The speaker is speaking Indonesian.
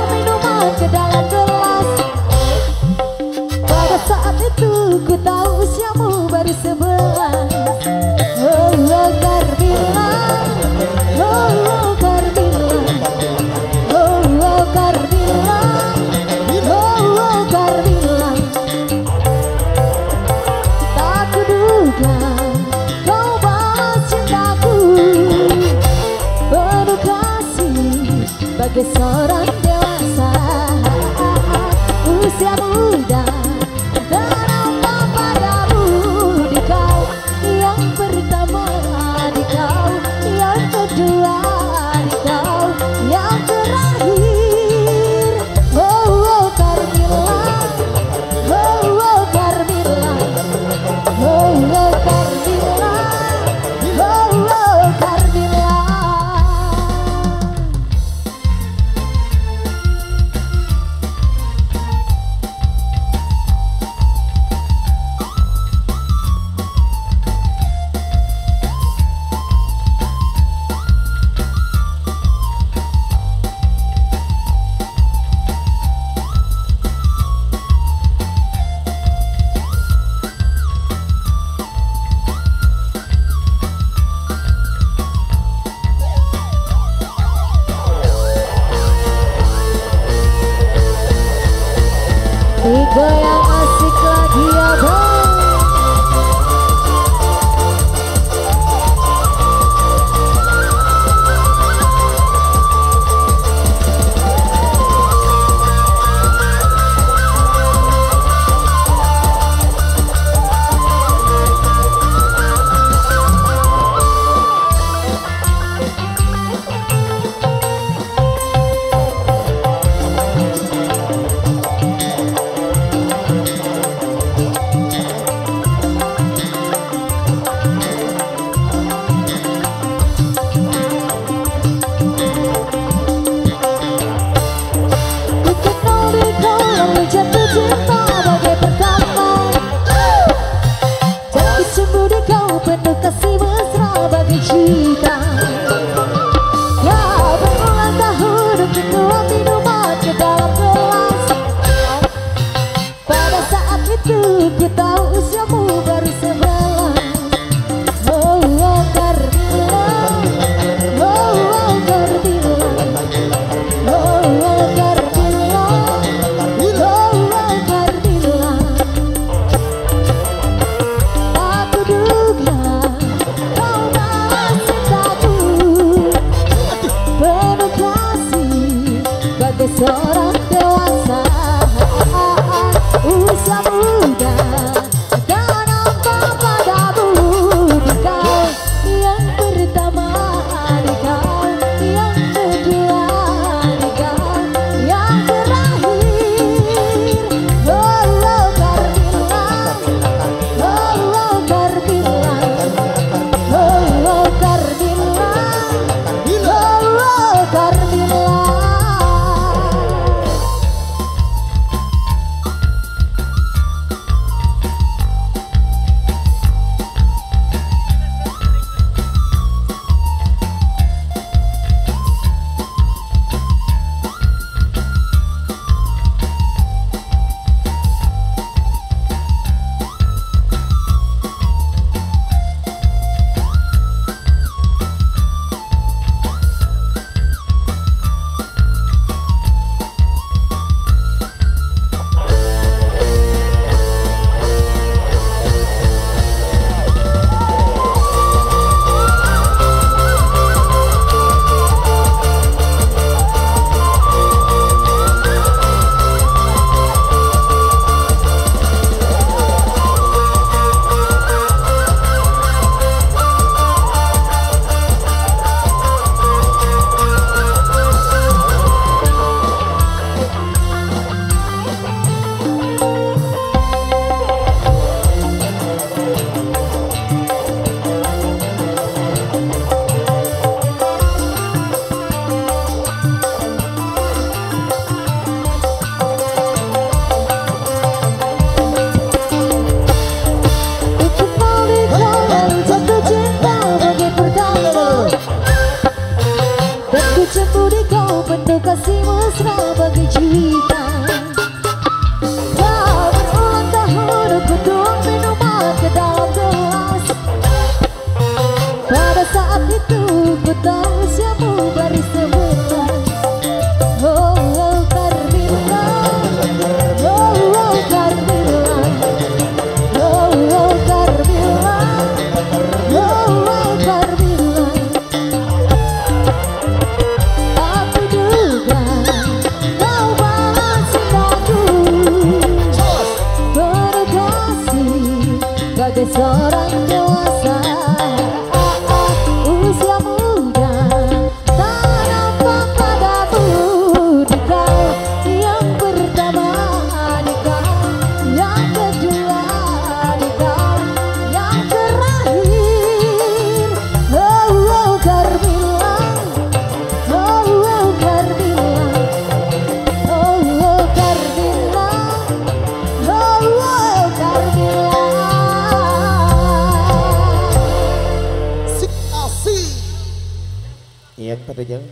tuang minuman ke dalam gelas. Pada saat itu ku tahu usiamu baru 11. Oh, oh Carmilla, oh, oh Carmilla, oh, oh Carmilla, oh, oh Carmilla. Tak kuduga kau balas cintaku penuh kasih bagai seorang dewasa. Usia muda dan apa padamu, di kau yang pertama, di kau yang kedua, di kau yang terakhir. Oh, oh Carmilla, oh, oh Carmilla, oh, oh Carmilla, oh, oh Carmilla. Digoyang asik lagi ya bang. Ku tahu usiamu baru 11. Oh, oh Carmilla, oh, oh Carmilla, oh, oh Carmilla, oh, oh Carmilla. Tak kuduga kau balas cintaku penuh kasih bagai seorang dewasa. Usia muda dan apa padamu, di kau yang pertama, di kau yang kedua, di kau yang terakhir. Oh, oh Carmilla, oh, oh Carmilla, oh, oh Carmilla, oh, oh Carmilla. kasih mesra bagi juwitan. Kau berulang tahun aku tuang minuman ke dalam gelas. Pada saat itu ku tahu usiamu baru 11. Oh, oh Carmilla, oh, oh Carmilla, oh, oh Carmilla, oh, oh Carmilla. Aku duga kau balas cintaku, berdasih bagai seorang dewasa. Usia muda tak nampak padamu. Di kau yang pertama, di kau yang kedua, di kau yang terakhir. Oh, oh Carmilla, oh, oh Carmilla, oh, oh Carmilla, oh, oh Carmilla. Sik asih. Iya, pada jauh.